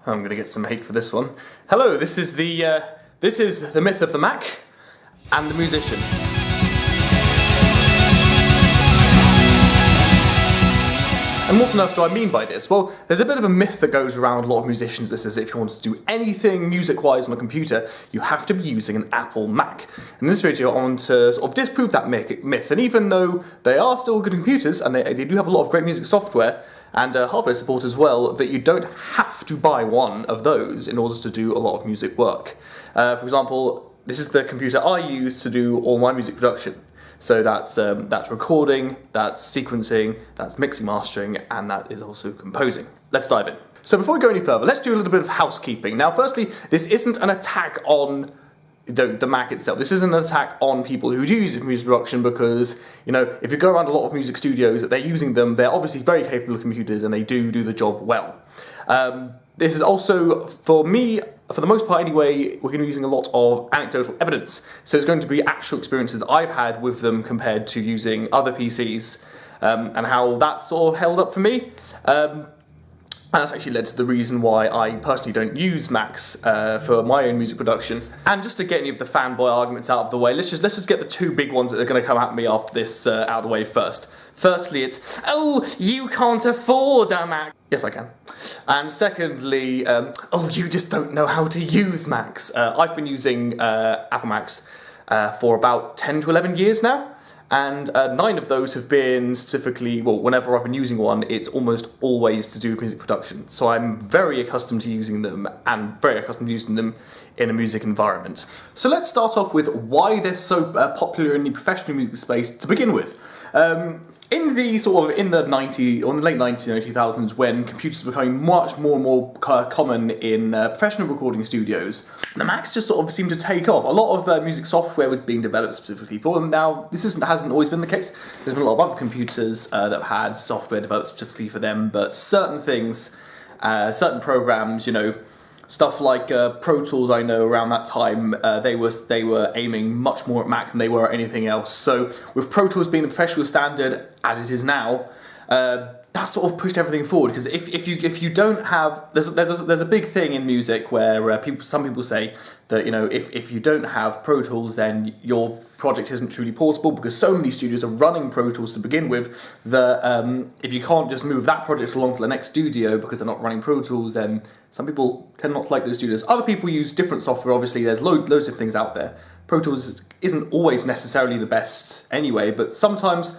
I'm going to get some hate for this one. Hello, this is the myth of the Mac and the musician. And what on earth do I mean by this? Well, there's a bit of a myth that goes around a lot of musicians that says if you want to do anything music-wise on a computer, you have to be using an Apple Mac. In this video, I want to sort of disprove that myth. And even though they are still good computers, and they do have a lot of great music software, and hardware support as well, that you don't have to buy one of those in order to do a lot of music work. For example, this is the computer I use to do all my music production. So that's recording, that's sequencing, that's mixing, mastering, and that is also composing. Let's dive in. So before we go any further, let's do a little bit of housekeeping. Now, firstly, this isn't an attack on the Mac itself. This isn't an attack on people who do use it for music production because, you know, if you go around a lot of music studios that they're using them, they're obviously very capable of computers and they do the job well. This is also, for me, for the most part anyway, we're going to be using a lot of anecdotal evidence. So it's going to be actual experiences I've had with them compared to using other PCs and how that's sort of held up for me. And that's actually led to the reason why I personally don't use Macs for my own music production. And just to get any of the fanboy arguments out of the way, let's just get the two big ones that are going to come at me after this out of the way first. Firstly, it's, oh, you can't afford a Mac. Yes, I can. And secondly, oh, you just don't know how to use Macs. I've been using Apple Macs for about 10 to 11 years now. And 9 of those have been specifically, well, whenever I've been using one, it's almost always to do with music production. So I'm very accustomed to using them and very accustomed to using them in a music environment. So let's start off with why they're so popular in the professional music space to begin with. In the late 90s, early 2000s, when computers were becoming much more and more common in professional recording studios, the Macs just sort of seemed to take off. A lot of music software was being developed specifically for them. Now, this hasn't always been the case. There's been a lot of other computers that have had software developed specifically for them, but certain things, certain programs, you know, stuff like Pro Tools, I know around that time, they were aiming much more at Mac than they were at anything else. So with Pro Tools being the professional standard as it is now, that sort of pushed everything forward. Because if you don't have, there's a big thing in music where some people say that, you know, if you don't have Pro Tools, then your project isn't truly portable, because so many studios are running Pro Tools to begin with that if you can't just move that project along to the next studio because they're not running Pro Tools, then some people tend not to like those studios. Other people use different software. Obviously, there's loads of things out there. Pro Tools isn't always necessarily the best anyway, but sometimes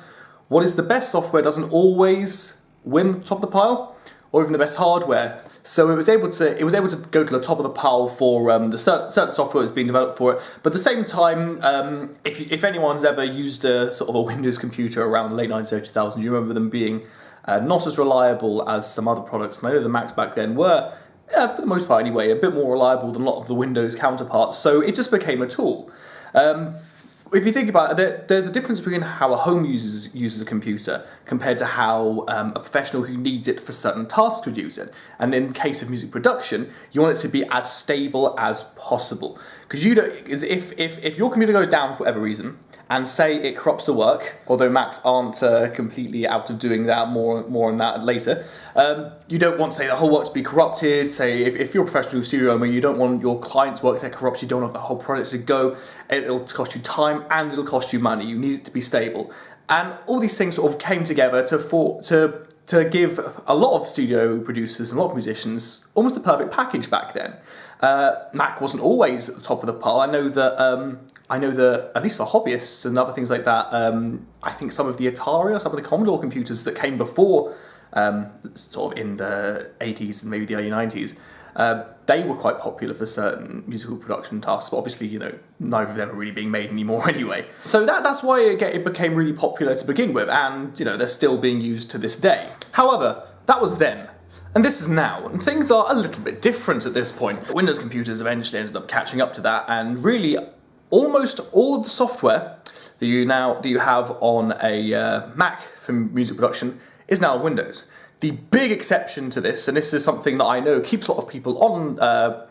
what is the best software doesn't always win the top of the pile, or even the best hardware. So it was able to go to the top of the pile for the certain software that's being developed for it. But at the same time, if anyone's ever used a sort of a Windows computer around the late 90s, early 2000s, you remember them being not as reliable as some other products. And I know the Macs back then were, for the most part anyway, a bit more reliable than a lot of the Windows counterparts. So it just became a tool. If you think about it, there's a difference between how a home user uses a computer compared to how a professional who needs it for certain tasks would use it. And in the case of music production, you want it to be as stable as possible. Because if your computer goes down for whatever reason, and say it corrupts the work, although Macs aren't completely out of doing that, more on that later, you don't want, say, the whole work to be corrupted. Say, if you're a professional studio owner, you don't want your client's work to get corrupted, you don't want the whole project to go, it'll cost you time and it'll cost you money. You need it to be stable. And all these things sort of came together to give a lot of studio producers and a lot of musicians almost a perfect package back then. Mac wasn't always at the top of the pile. I know that at least for hobbyists and other things like that, I think some of the Atari or some of the Commodore computers that came before, sort of in the 80s and maybe the early 90s, they were quite popular for certain musical production tasks, but obviously, you know, neither of them are really being made anymore anyway. So that's why it became really popular to begin with, and, you know, they're still being used to this day. However, that was then. And this is now, and things are a little bit different at this point. Windows computers eventually ended up catching up to that, and really almost all of the software that you have on a Mac for music production is now on Windows. The big exception to this, and this is something that I know keeps a lot of people on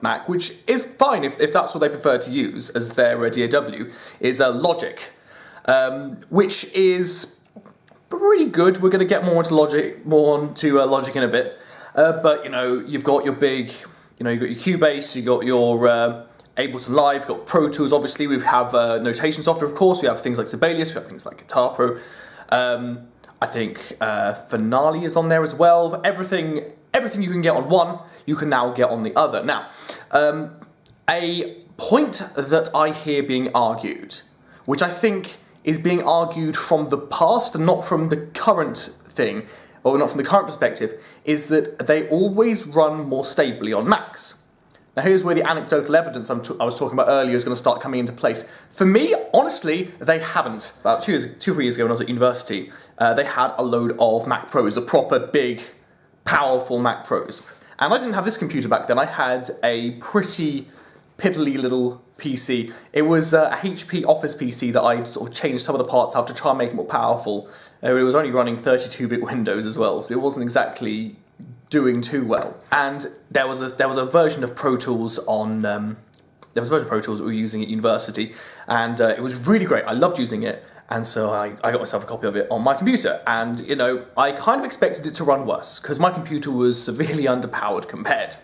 Mac, which is fine if that's what they prefer to use as their DAW, is Logic, which is pretty good. We're going to get more onto Logic in a bit. But, you know, you've got your big you've got your Cubase, you've got your Ableton Live, you've got Pro Tools. Obviously, we have notation software, of course. We have things like Sibelius, we have things like Guitar Pro. I think Finale is on there as well. Everything you can get on one, you can now get on the other. Now, a point that I hear being argued, which I think is being argued from the past and not from the current thing, or not from the current perspective, is that they always run more stably on Macs. Now here's where the anecdotal evidence I was talking about earlier is going to start coming into place. For me, honestly, they haven't. About 3 years ago when I was at university, they had a load of Mac Pros, the proper big, powerful Mac Pros. And I didn't have this computer back then, I had a pretty piddly little PC. It was a HP Office PC that I'd sort of changed some of the parts out to try and make it more powerful. It was only running 32-bit Windows as well, so it wasn't exactly doing too well. And there was a version of Pro Tools on that we were using at university, and it was really great. I loved using it, and so I got myself a copy of it on my computer. And I kind of expected it to run worse because my computer was severely underpowered compared.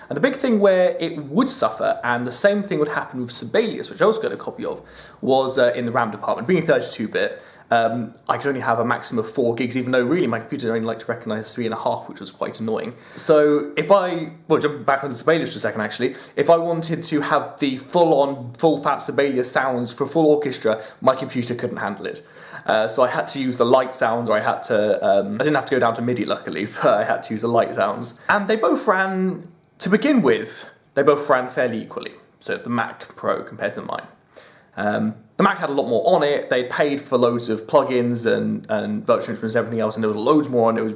And the big thing where it would suffer, and the same thing would happen with Sibelius, which I also got a copy of, was in the RAM department. Being 32-bit, I could only have a maximum of 4 gigs, even though really my computer only liked to recognise 3.5, which was quite annoying. So jumping back onto Sibelius for a second actually, if I wanted to have the full-on, full-fat Sibelius sounds for full orchestra, my computer couldn't handle it. So I had to use the light sounds, or I didn't have to go down to MIDI luckily, but I had to use the light sounds. And they both ran, to begin with, they both ran fairly equally. So the Mac Pro compared to mine. The Mac had a lot more on it. They paid for loads of plugins and virtual instruments and everything else, and there was loads more on it. It was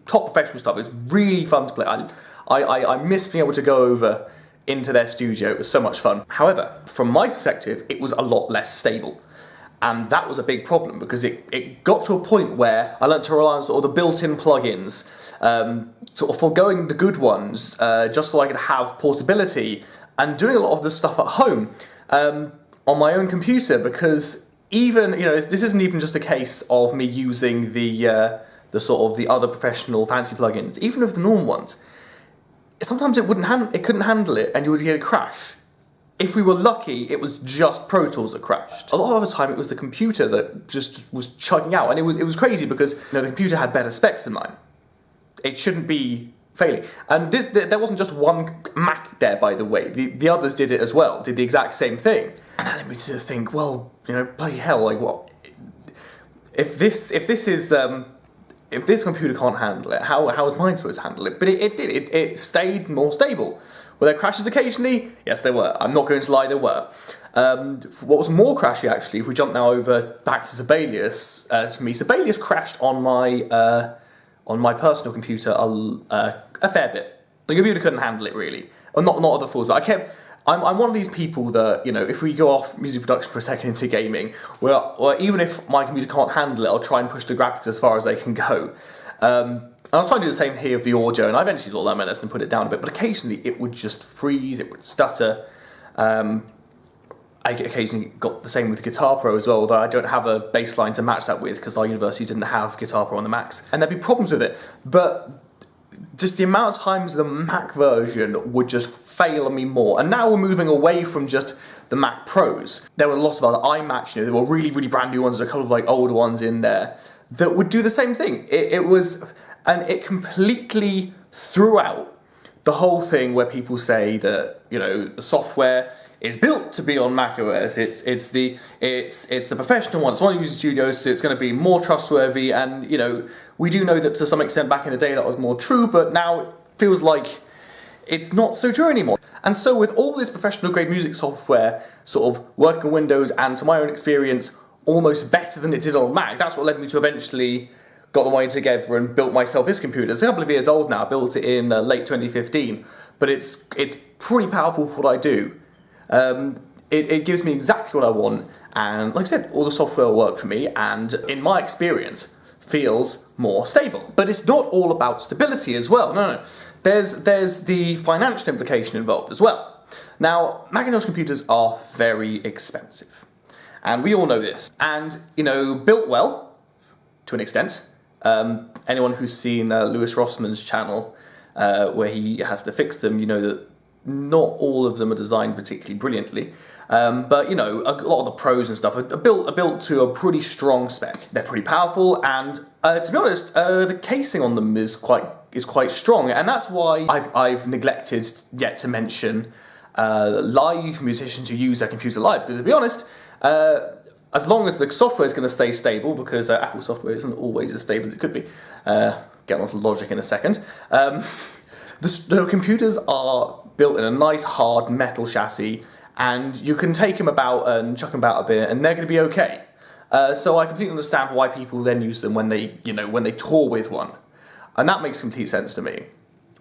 top professional stuff. It was really fun to play. I missed being able to go over into their studio. It was so much fun. However, from my perspective, it was a lot less stable. And that was a big problem because it got to a point where I learned to rely on sort of the built-in plugins, sort of foregoing the good ones, just so I could have portability, and doing a lot of the stuff at home on my own computer, because even, this isn't even just a case of me using the sort of the other professional fancy plugins, even with the normal ones, sometimes it couldn't handle it and you would get a crash. If we were lucky, it was just Pro Tools that crashed. A lot of the time it was the computer that just was chugging out, and it was crazy because the computer had better specs than mine. It shouldn't be failing. And there wasn't just one Mac there, by the way. The others did it as well, did the exact same thing. And that led me to think, well, bloody hell, like what? If this computer can't handle it, how is mine supposed to handle it? But it did. It stayed more stable. Were there crashes occasionally? Yes, there were. I'm not going to lie, there were. What was more crashy, actually, if we jump now back to Sibelius, Sibelius crashed on my personal computer a fair bit. The computer couldn't handle it, really. Or not other fools, but I'm one of these people that, if we go off music production for a second into gaming, well, even if my computer can't handle it, I'll try and push the graphics as far as they can go. I was trying to do the same here with the audio, and I eventually sort of learned my lesson and put it down a bit, but occasionally it would just freeze, it would stutter. I occasionally got the same with Guitar Pro as well, although I don't have a bass line to match that with because our university didn't have Guitar Pro on the Macs, and there'd be problems with it. But just the amount of times the Mac version would just fail on me more. And now we're moving away from just the Mac Pros. There were lots of other iMacs, there were really, really brand new ones, a couple of like older ones in there that would do the same thing. And it completely threw out the whole thing where people say that, the software is built to be on macOS. It's the professional one. It's one using studios, so it's going to be more trustworthy. And we do know that to some extent back in the day that was more true, but now it feels like it's not so true anymore. And so with all this professional grade music software sort of working on Windows, and to my own experience, almost better than it did on Mac, that's what led me to eventually got the money together and built myself this computer. It's a couple of years old now. I built it in late 2015, but it's pretty powerful for what I do. It gives me exactly what I want, and like I said, all the software will work for me, and in my experience, feels more stable. But it's not all about stability as well. No. There's the financial implication involved as well. Now, Macintosh computers are very expensive, and we all know this. And built well, to an extent. Anyone who's seen Lewis Rossman's channel, where he has to fix them, that not all of them are designed particularly brilliantly. But you know, a lot of the pros and stuff are built to a pretty strong spec. They're pretty powerful, and to be honest, the casing on them is quite strong, and that's why I've neglected yet to mention live musicians who use their computer live. Because to be honest, as long as the software is going to stay stable, because Apple software isn't always as stable as it could be. Get on to logic in a second. The computers are built in a nice hard metal chassis, and you can take them about and chuck them about a bit, and they're going to be okay. So I completely understand why people then use them when they tour with one, and that makes complete sense to me.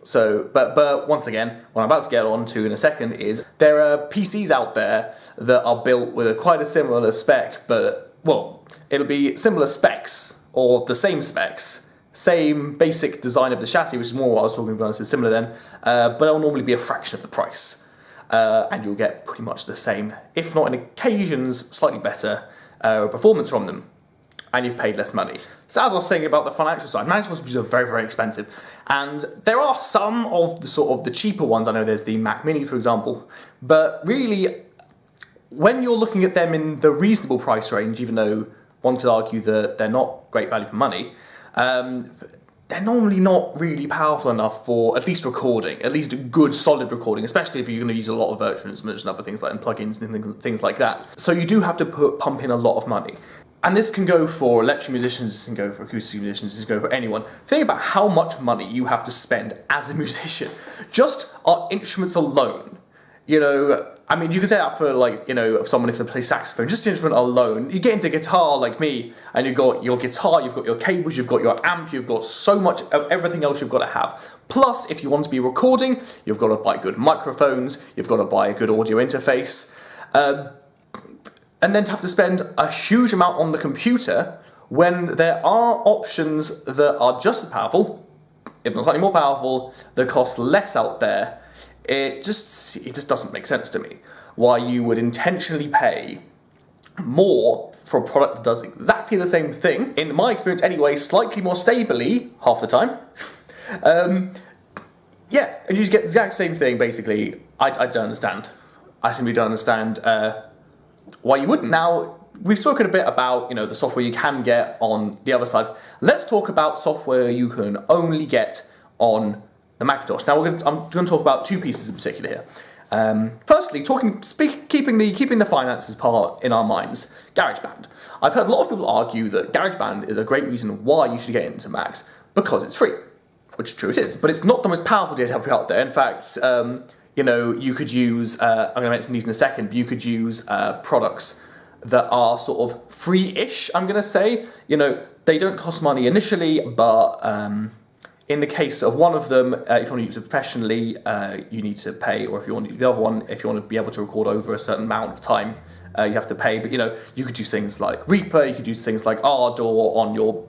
So, but once again, what I'm about to get on to in a second is there are PCs out there that are built with quite a similar spec, but well, it'll be similar specs or the same specs. Same basic design of the chassis, which is more what I was talking about, is similar then, but it'll normally be a fraction of the price. And you'll get pretty much the same, if not in occasions, slightly better performance from them. And you've paid less money. So as I was saying about the financial side, macintosh computers are very, very expensive. And there are some of the sort of the cheaper ones. I know there's the Mac Mini, for example. But really, when you're looking at them in the reasonable price range, even though one could argue that they're not great value for money, they're normally not really powerful enough for at least recording, at least a good solid recording, especially if you're going to use a lot of virtual instruments and other things like and plugins and things like that. So you do have to pump in a lot of money. And this can go for electric musicians, this can go for acoustic musicians, this can go for anyone. Think about how much money you have to spend as a musician. Just our instruments alone. You know, I mean, you could say that for like, you know, someone if they play saxophone, just the instrument alone. You get into guitar like me, and you've got your guitar, you've got your cables, you've got your amp, you've got so much of everything else you've got to have. Plus, if you want to be recording, you've got to buy good microphones, you've got to buy a good audio interface. And then to have to spend a huge amount on the computer when there are options that are just as powerful, if not slightly more powerful, that cost less out there. It just doesn't make sense to me why you would intentionally pay more for a product that does exactly the same thing, in my experience anyway, slightly more stably half the time. Yeah, and you just get the exact same thing basically. I don't understand. I simply don't understand why you wouldn't. Now, we've spoken a bit about, you know, the software you can get on the other side. Let's talk about software you can only get on the Macintosh. Now, I'm going to talk about two pieces in particular here. Firstly, keeping the finances part in our minds, GarageBand. I've heard a lot of people argue that GarageBand is a great reason why you should get into Macs, because it's free, which true it is, but it's not the most powerful DAW out there. In fact, you know, you could use, I'm going to mention these in a second, but you could use products that are sort of free-ish, I'm going to say. You know, they don't cost money initially, but in the case of one of them, if you want to use it professionally, you need to pay, or if you want to use the other one, if you want to be able to record over a certain amount of time, you have to pay. But you know, you could use things like Reaper, you could use things like Ardor on your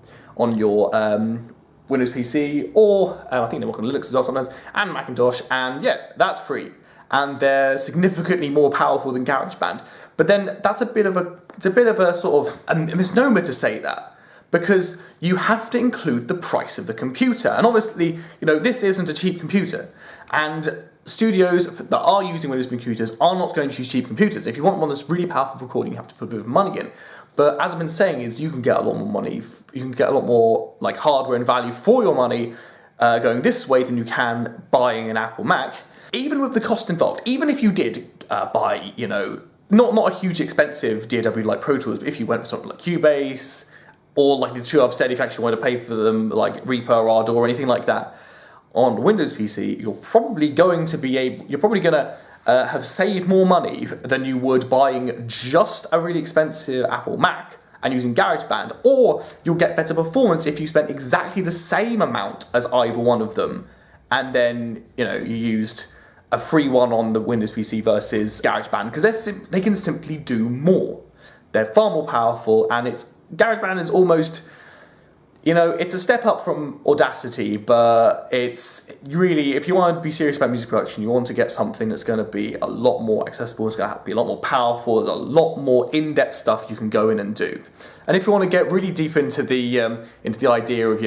Windows PC, or I think they work on Linux as well sometimes, and Macintosh, and yeah, that's free. And they're significantly more powerful than GarageBand. But then that's a bit of a sort of a misnomer to say that, because you have to include the price of the computer. And obviously, you know, this isn't a cheap computer. And studios that are using Windows computers are not going to use cheap computers. If you want one that's really powerful for recording, you have to put a bit of money in. But as I've been saying, is you can get a lot more money, you can get a lot more like hardware and value for your money going this way than you can buying an Apple Mac. Even with the cost involved, even if you did buy, you know, not a huge expensive DAW like Pro Tools, but if you went for something like Cubase, or like the two I've said, if you actually want to pay for them, like Reaper or Ardor or anything like that, on Windows PC, you're probably going to have saved more money than you would buying just a really expensive Apple Mac and using GarageBand, or you'll get better performance if you spent exactly the same amount as either one of them, and then, you know, you used a free one on the Windows PC versus GarageBand, because they can simply do more. They're far more powerful, and GarageBand is almost, it's a step up from Audacity, but it's really, if you want to be serious about music production, you want to get something that's going to be a lot more accessible, it's going to be a lot more powerful, there's a lot more in-depth stuff you can go in and do. And if you want to get really deep into the idea of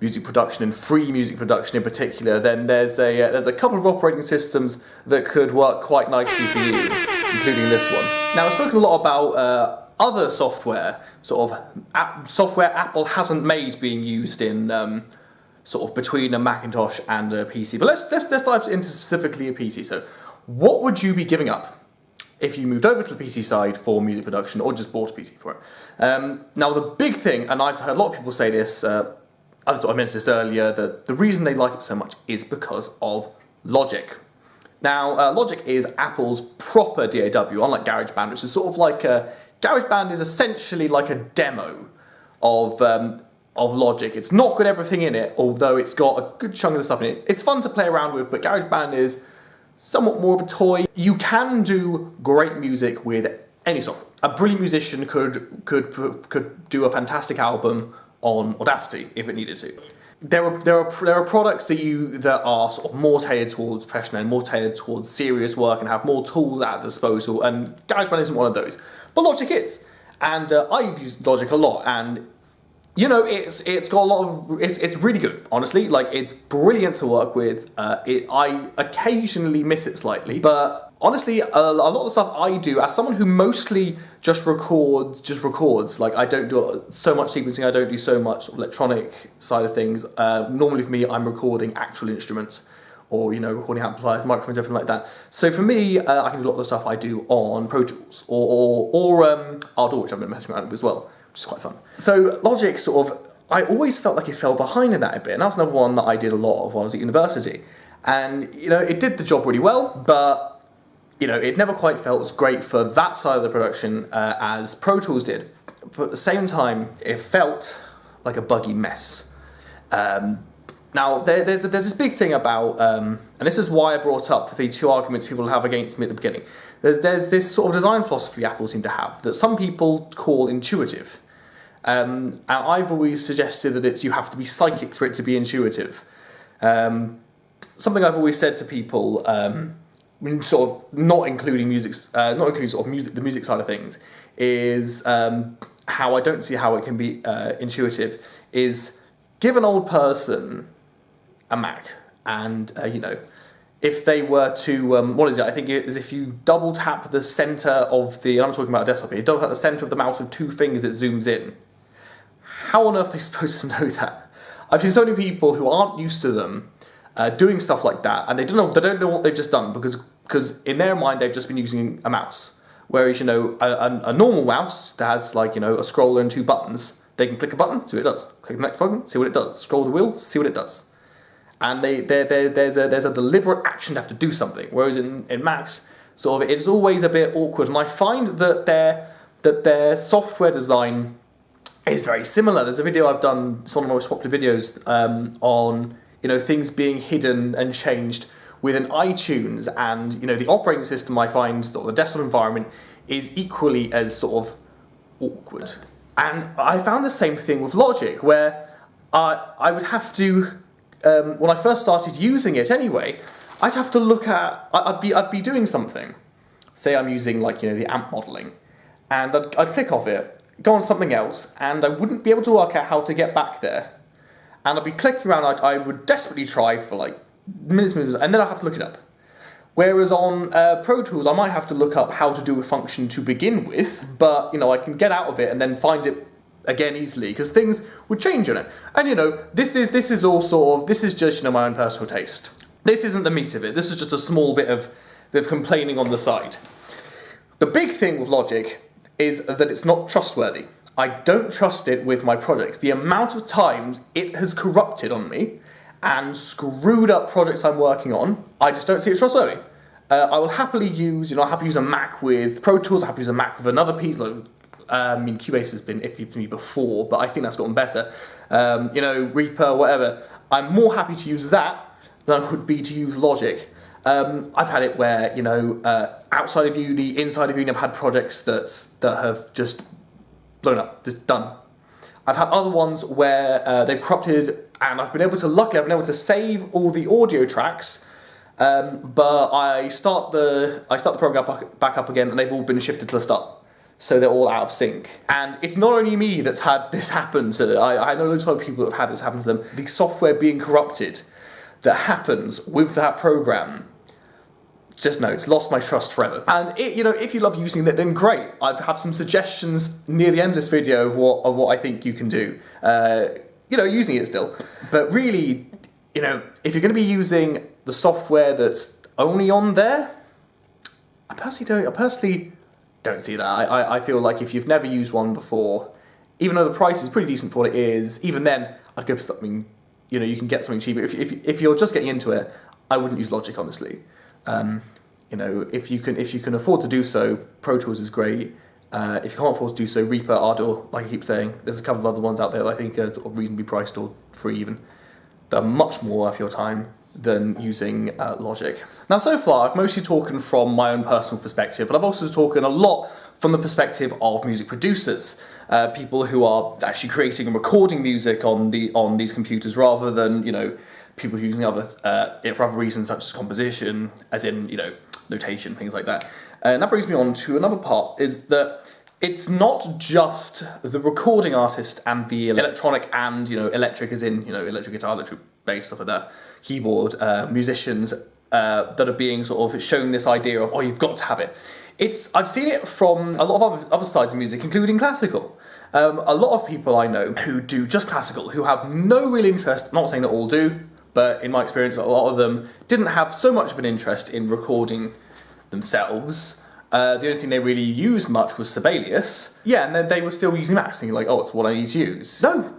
music production and free music production in particular, then there's a couple of operating systems that could work quite nicely for you, including this one. Now, I've spoken a lot about other software, software Apple hasn't made being used in between a Macintosh and a PC. But let's dive into specifically a PC. So, what would you be giving up if you moved over to the PC side for music production, or just bought a PC for it? Now, the big thing, and I've heard a lot of people say this, I mentioned this earlier, that the reason they like it so much is because of Logic. Now, Logic is Apple's proper DAW, unlike GarageBand, which is sort of like GarageBand is essentially like a demo of Logic. It's not got everything in it, although it's got a good chunk of the stuff in it. It's fun to play around with, but GarageBand is somewhat more of a toy. You can do great music with any software. A brilliant musician could do a fantastic album on Audacity if it needed to. There are products that are sort of more tailored towards professional and more tailored towards serious work and have more tools at their disposal, and GarageBand isn't one of those. But Logic is, and I've used Logic a lot, and it's got a lot of it's really good, honestly. Like, it's brilliant to work with. I occasionally miss it slightly, but honestly, a lot of the stuff I do, as someone who mostly just records. Like, I don't do so much sequencing. I don't do so much electronic side of things. Normally, for me, I'm recording actual instruments, or recording amplifiers, microphones, everything like that. So for me, I can do a lot of the stuff I do on Pro Tools or Ardour, which I've been messing around with as well, which is quite fun. So Logic I always felt like it fell behind in that a bit, and that was another one that I did a lot of when I was at university. And it did the job really well, but it never quite felt as great for that side of the production as Pro Tools did. But at the same time, it felt like a buggy mess. Now, there's this big thing about, and this is why I brought up the two arguments people have against me at the beginning. There's this sort of design philosophy Apple seem to have that some people call intuitive. And I've always suggested that you have to be psychic for it to be intuitive. Something I've always said to people, sort of not including the music side of things, is how I don't see how it can be intuitive, is give an old person a Mac, and if they were to I think it is if you double tap the center of I'm talking about a desktop here, double tap the center of the mouse with two fingers, it zooms in. How on earth are they supposed to know that? I've seen so many people who aren't used to them doing stuff like that, and they don't know what they've just done, because in their mind they've just been using a mouse, whereas a normal mouse that has a scroller and two buttons, they can click a button, see what it does, click the next button, see what it does, scroll the wheel, see what it does. And there's a deliberate action to have to do something. Whereas in Macs, it's always a bit awkward. And I find that their software design is very similar. There's a video I've done, it's one of my most popular videos, on things being hidden and changed within iTunes, and the operating system, I find, the desktop environment, is equally as sort of awkward. And I found the same thing with Logic, where I would have to, when I first started using it anyway, I'd have to look at, I'd be doing something. Say I'm using the amp modeling, and I'd click off it, go on something else, and I wouldn't be able to work out how to get back there. And I'd be clicking around, I would desperately try for minutes, and then I'd have to look it up. Whereas on Pro Tools, I might have to look up how to do a function to begin with, but I can get out of it and then find it again easily, because things would change on it. And this is just my own personal taste. This isn't the meat of it. This is just a small bit of complaining on the side. The big thing with Logic is that it's not trustworthy. I don't trust it with my projects. The amount of times it has corrupted on me and screwed up projects I'm working on, I just don't see it trustworthy. I will happily use, a Mac with Pro Tools, I happily use a Mac with another piece. Cubase has been iffy to me before, but I think that's gotten better. Reaper, whatever. I'm more happy to use that than I would be to use Logic. I've had it where, outside of uni, inside of uni, I've had projects that have just blown up, just done. I've had other ones where they've corrupted, and luckily I've been able to save all the audio tracks, but I start the program back up again, and they've all been shifted to the start. So they're all out of sync. And it's not only me that's had this happen to I know loads of other people that have had this happen to them. The software being corrupted that happens with that program, just know it's lost my trust forever. And if you love using it, then great. I have some suggestions near the end of this video of what I think you can do. Using it still. But really, if you're going to be using the software that's only on there, I personally don't see that. I feel like if you've never used one before, even though the price is pretty decent for what it is, even then I'd go for something, you can get something cheaper. If you're just getting into it, I wouldn't use Logic, honestly. If you can afford to do so, Pro Tools is great. If you can't afford to do so, Reaper, Ardor, like I keep saying, there's a couple of other ones out there that I think are sort of reasonably priced or free even. They're much more worth your time than using Logic. Now, so far, I've mostly talked from my own personal perspective, but I've also talked a lot from the perspective of music producers, people who are actually creating and recording music on these computers, rather than people using it for other reasons such as composition, as in notation, things like that. And that brings me on to another part: is that it's not just the recording artist and the electronic and electric, as in electric guitar, electric bass, stuff like that, keyboard, musicians that are being sort of shown this idea of, you've got to have it. I've seen it from a lot of other sides of music, including classical. A lot of people I know who do just classical, who have no real interest, I'm not saying that all do, but in my experience, a lot of them didn't have so much of an interest in recording themselves. The only thing they really used much was Sibelius. Yeah, and then they were still using Macs, thinking like, it's what I need to use. No!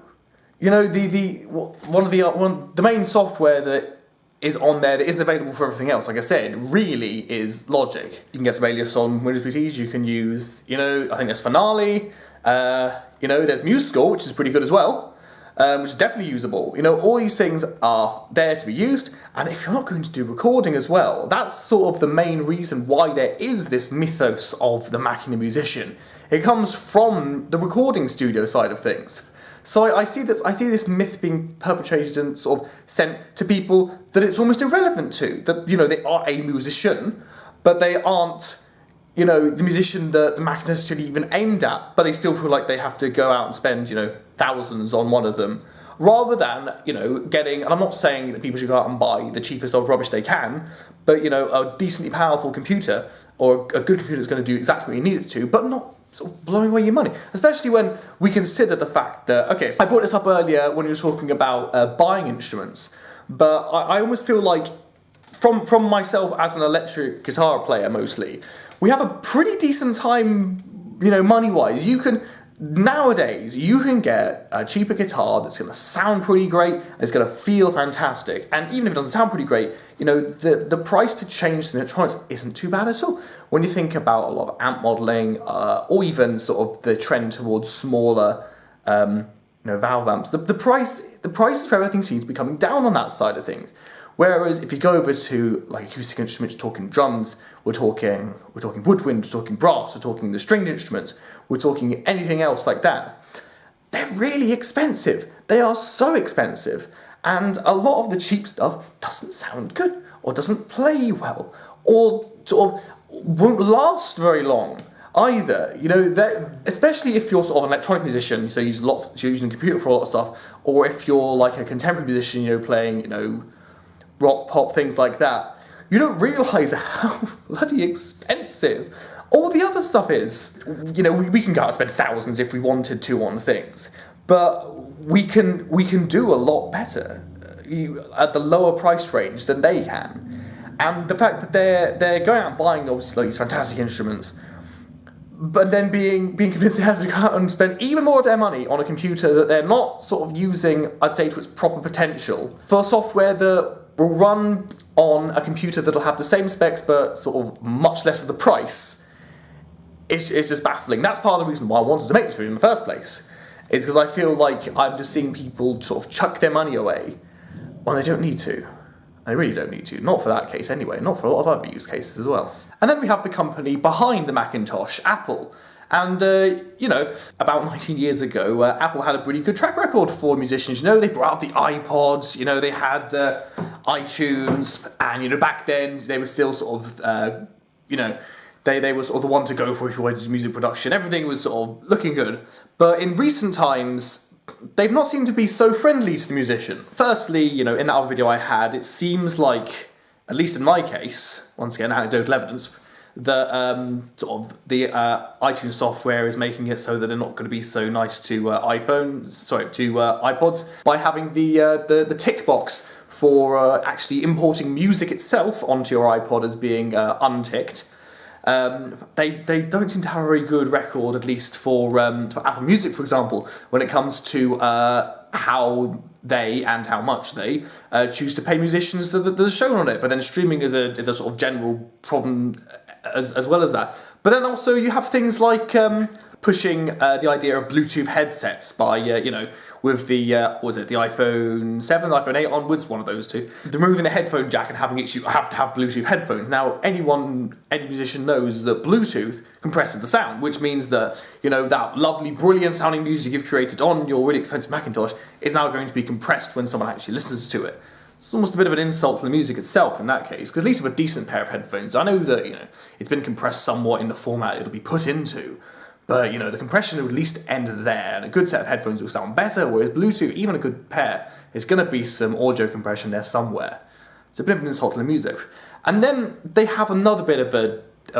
One of the main software that is on there that isn't available for everything else, like I said, really is Logic. You can get Sibelius on Windows PCs, you can use, I think there's Finale, there's Musical, which is pretty good as well. Which is definitely usable. All these things are there to be used, and if you're not going to do recording as well, that's sort of the main reason why there is this mythos of the Mac and the musician. It comes from the recording studio side of things. So I see this myth being perpetrated and sort of sent to people that it's almost irrelevant to. That they are a musician, but they aren't the musician that the Mac is necessarily even aimed at, but they still feel like they have to go out and spend, thousands on one of them, rather than, getting, and I'm not saying that people should go out and buy the cheapest of rubbish they can, but, a decently powerful computer, or a good computer that's going to do exactly what you need it to, but not sort of blowing away your money. Especially when we consider the fact that, I brought this up earlier when we were talking about buying instruments, but I almost feel like, from myself as an electric guitar player mostly, we have a pretty decent time, money-wise. Nowadays, you can get a cheaper guitar that's going to sound pretty great, and it's going to feel fantastic. And even if it doesn't sound pretty great, the price to change the electronics isn't too bad at all. When you think about a lot of amp modelling, or even sort of the trend towards smaller, valve amps, the prices for everything seems to be coming down on that side of things. Whereas if you go over to like acoustic instruments, talking drums, we're talking woodwind, we're talking brass, we're talking the stringed instruments, we're talking anything else like that, they're really expensive. They are so expensive. And a lot of the cheap stuff doesn't sound good, or doesn't play well, or sort of won't last very long either. Especially if you're sort of an electronic musician, so you're using a computer for a lot of stuff, or if you're like a contemporary musician, playing, rock, pop, things like that, you don't realise how bloody expensive all the other stuff is. We can go out and spend thousands if we wanted to on things, but we can do a lot better at the lower price range than they can. And the fact that they're going out and buying obviously these fantastic instruments, but then being convinced they have to go out and spend even more of their money on a computer that they're not sort of using, I'd say, to its proper potential, for software that will run on a computer that'll have the same specs but sort of much less of the price, it's just baffling. That's part of the reason why I wanted to make this video in the first place, is because I feel like I'm just seeing people sort of chuck their money away when they don't need to. They really don't need to. Not for that case anyway, not for a lot of other use cases as well. And then we have the company behind the Macintosh, Apple. And, about 19 years ago, Apple had a pretty good track record for musicians. They brought out the iPods, they had iTunes, and, back then they were still sort of, they were sort of the one to go for if you wanted to do music production. Everything was sort of looking good. But in recent times, they've not seemed to be so friendly to the musician. Firstly, in that other video I had, it seems like, at least in my case, once again, anecdotal evidence, that the iTunes software is making it so that they're not going to be so nice to iPods by having the tick box for actually importing music itself onto your iPod as being unticked. They don't seem to have a very good record, at least for Apple Music, for example, when it comes to how they and how much they choose to pay musicians that are shown on it. But then streaming is a sort of general problem as well as that. But then also you have things like pushing the idea of Bluetooth headsets by, with the iPhone 7, iPhone 8 onwards, one of those two. They're removing the headphone jack and having you have to have Bluetooth headphones. Now, any musician knows that Bluetooth compresses the sound, which means that, that lovely, brilliant sounding music you've created on your really expensive Macintosh is now going to be compressed when someone actually listens to it. It's almost a bit of an insult to the music itself in that case, because at least with a decent pair of headphones, I know that, it's been compressed somewhat in the format it'll be put into, but, the compression will at least end there, and a good set of headphones will sound better, whereas Bluetooth, even a good pair, is going to be some audio compression there somewhere. It's a bit of an insult to the music. And then they have another bit of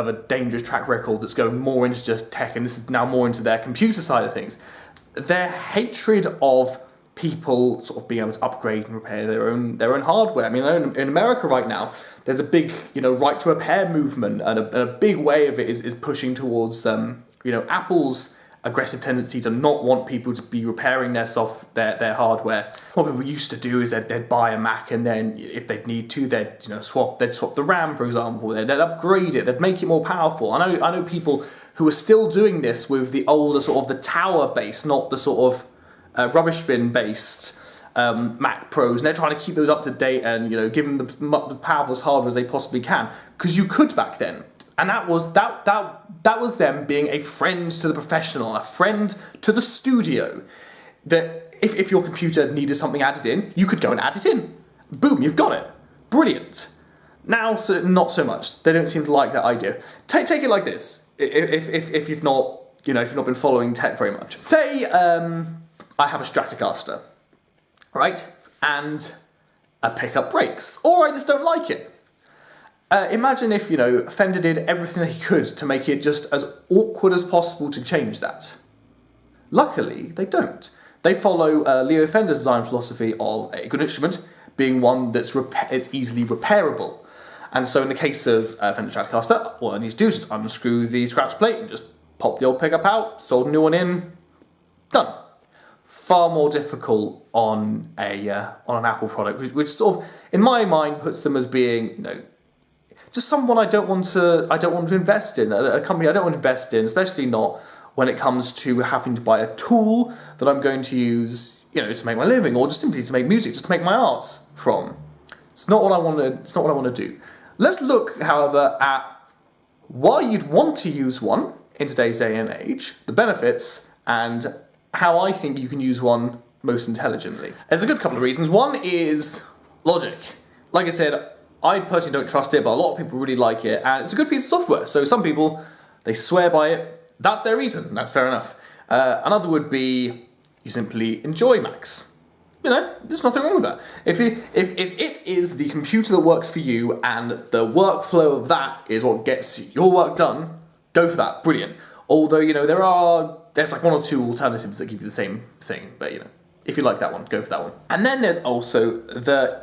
a dangerous track record that's going more into just tech, and this is now more into their computer side of things. Their hatred of people sort of being able to upgrade and repair their own hardware. I mean, in America right now, there's a big, right to repair movement, and a big way of it is pushing towards, Apple's aggressive tendency to not want people to be repairing their hardware. What people used to do is they'd buy a Mac, and then if they'd need to, they'd swap the RAM, for example. They'd upgrade it. They'd make it more powerful. I know people who are still doing this with the older sort of the tower base, not the sort of rubbish bin based Mac Pros, and they're trying to keep those up to date and give them the powerful hardware as they possibly can, because you could back then, and that was them being a friend to the professional, a friend to the studio. That if your computer needed something added in, you could go and add it in. Boom, you've got it. Brilliant. Now, not so much. They don't seem to like that idea. Take it like this. If you've not if you've not been following tech very much. Say I have a Stratocaster, right? And a pickup breaks, or I just don't like it. Imagine if, Fender did everything they could to make it just as awkward as possible to change that. Luckily, they don't. They follow Leo Fender's design philosophy of a good instrument being one that's it's easily repairable. And so in the case of Fender Stratocaster, all I need to do is just unscrew the scratch plate and just pop the old pickup out, solder a new one in, done. Far more difficult on an Apple product, which sort of, in my mind, puts them as being, just someone I don't want to invest in, a company I don't want to invest in, especially not when it comes to having to buy a tool that I'm going to use, to make my living, or just simply to make music, just to make my art from. It's not what I want to. It's not what I want to do. Let's look, however, at why you'd want to use one in today's day and age, the benefits, and how I think you can use one most intelligently. There's a good couple of reasons. One is logic. Like I said, I personally don't trust it, but a lot of people really like it, and it's a good piece of software. So some people, they swear by it. That's their reason. That's fair enough. Another would be you simply enjoy Macs. There's nothing wrong with that. If it is the computer that works for you and the workflow of that is what gets your work done, go for that. Brilliant. Although, there's like one or two alternatives that give you the same thing, but if you like that one, go for that one. And then there's also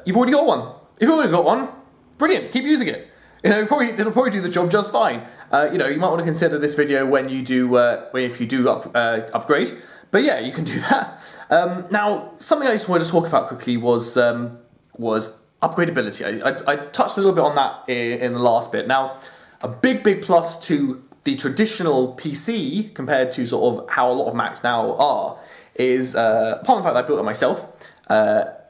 you've already got one. If you've already got one, brilliant, keep using it. It'll probably do the job just fine. You might want to consider this video when you do, if you do upgrade. But yeah, you can do that. Now, something I just wanted to talk about quickly was upgradability. I touched a little bit on that in the last bit. Now, a big plus to the traditional PC compared to sort of how a lot of Macs now are is, apart from the fact that I built it myself,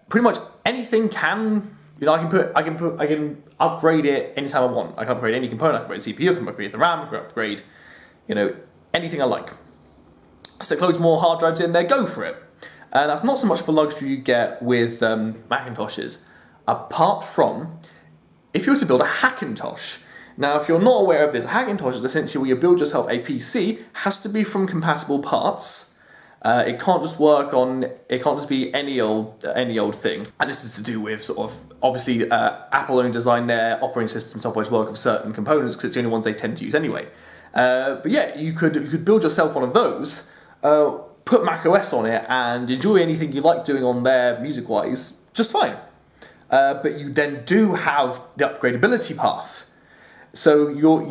pretty much anything can, I can upgrade it anytime I want. I can upgrade any component. I can upgrade the CPU, I can upgrade the RAM, I can upgrade, anything I like. Stick loads more hard drives in there, go for it. That's not so much of a luxury you get with Macintoshes, apart from if you were to build a hackintosh. Now, if you're not aware of this, a hackintosh is essentially where you build yourself a PC, has to be from compatible parts. It can't just be any old thing. And this is to do with sort of, obviously, Apple only designed their operating system software to work with certain components because it's the only ones they tend to use anyway. But yeah, you could build yourself one of those, put macOS on it, and enjoy anything you like doing on there music-wise, just fine. But you then do have the upgradability path. So you're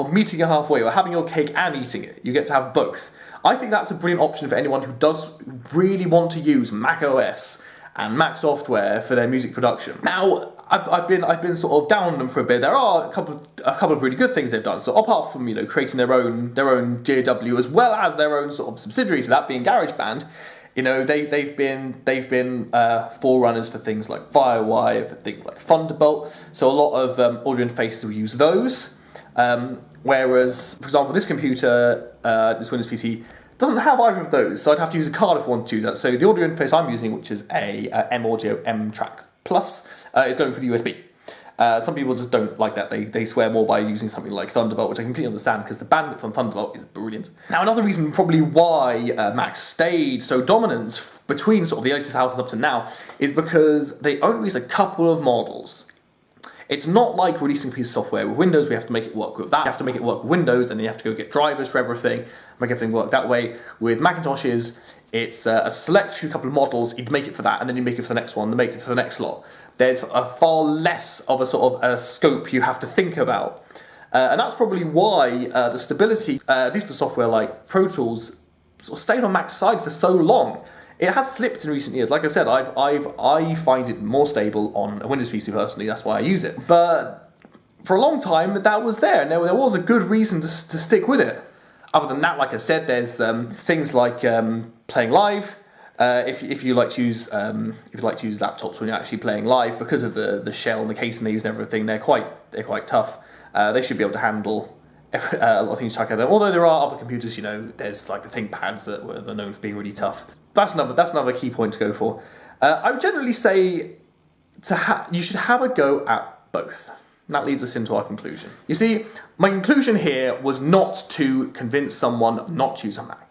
meeting it halfway, or having your cake and eating it. You get to have both. I think that's a brilliant option for anyone who does really want to use macOS and Mac software for their music production. Now, I've been sort of down on them for a bit. There are a couple of really good things they've done. So apart from creating their own DAW, as well as their own sort of subsidiary to that being GarageBand, they've been forerunners for things like Firewire, for things like Thunderbolt. So a lot of audio interfaces will use those. Whereas, for example, this computer, this Windows PC, doesn't have either of those, so I'd have to use a card if I wanted to do that. So the audio interface I'm using, which is a M-Audio M-Track Plus, is going for the USB. Some people just don't like that. They swear more by using something like Thunderbolt, which I completely understand because the bandwidth on Thunderbolt is brilliant. Now, another reason probably why Mac stayed so dominant between sort of the early 2000s up to now is because they only release a couple of models. It's not like releasing a piece of software with Windows. We have to make it work with that. You have to make it work with Windows, and then you have to go get drivers for everything, make everything work that way. With Macintoshes, it's a select few couple of models. You make it for that, and then you make it for the next one, then make it for the next lot. There's a far less of a sort of a scope you have to think about. And that's probably why the stability, at least for software like Pro Tools, sort of stayed on Mac's side for so long. It has slipped in recent years. Like I said, I find it more stable on a Windows PC personally. That's why I use it. But for a long time, that was there, and there was a good reason to stick with it. Other than that, like I said, there's things like playing live. If you like to use laptops when you're actually playing live, because of the shell and the casing they use and everything, they're quite tough. They should be able to handle a lot of things stuck at them. Although there are other computers, there's like the ThinkPads that are known for being really tough. That's another key point to go for. I would generally say you should have a go at both. That leads us into our conclusion. You see, my conclusion here was not to convince someone not to use a Mac.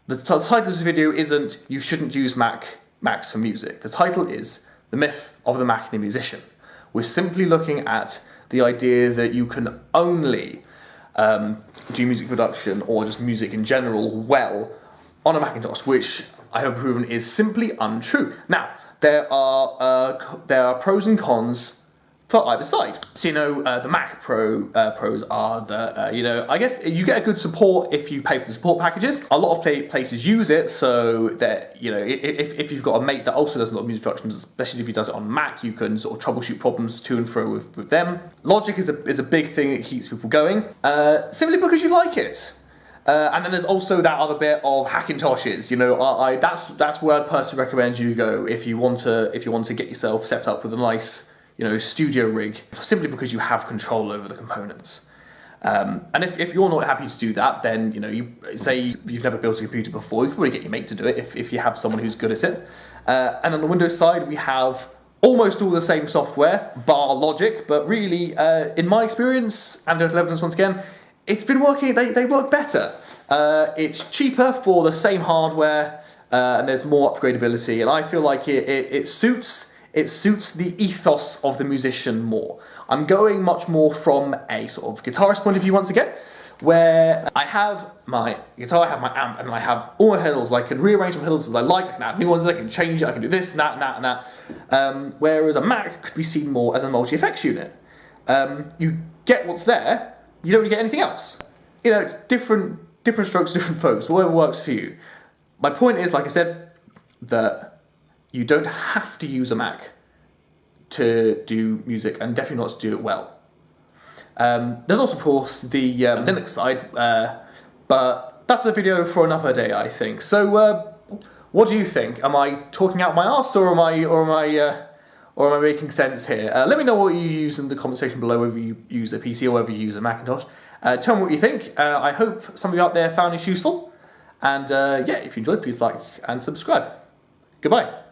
The title of this video isn't "You shouldn't use Macs for music." The title is "The Myth of the Mac and the Musician." We're simply looking at the idea that you can only do music production or just music in general well on a Macintosh, which I have proven is simply untrue. Now, there are pros and cons for either side. So, the Mac pros are the, I guess you get a good support if you pay for the support packages. A lot of places use it, so that, if you've got a mate that also does a lot of music productions, especially if he does it on Mac, you can sort of troubleshoot problems to and fro with them. Logic is a big thing that keeps people going, simply because you like it. And then there's also that other bit of Hackintoshes. That's where I'd personally recommend you go if you want to get yourself set up with a nice studio rig, simply because you have control over the components. And if you're not happy to do that, then you say you've never built a computer before, you can probably get your mate to do it if you have someone who's good at it. And on the Windows side, we have almost all the same software, bar Logic, but really, in my experience, and evidence once again, it's been working. They work better. It's cheaper for the same hardware, and there's more upgradability. And I feel like it suits the ethos of the musician more. I'm going much more from a sort of guitarist point of view once again, where I have my guitar, I have my amp, and I have all my pedals. I can rearrange my pedals as I like. I can add new ones. I can change it. I can do this and that and that and that. Whereas a Mac could be seen more as a multi-effects unit. You get what's there. You don't really get anything else. It's different strokes, different folks, whatever works for you. My point is, like I said, that you don't have to use a Mac to do music, and definitely not to do it well. There's also, of course, the Linux side, but that's a video for another day, I think. So, what do you think? Am I talking out my arse, or am I making sense here? Let me know what you use in the comment section below, whether you use a PC or whether you use a Macintosh. Tell me what you think. I hope some of you out there found this useful. And yeah, if you enjoyed, please like and subscribe. Goodbye.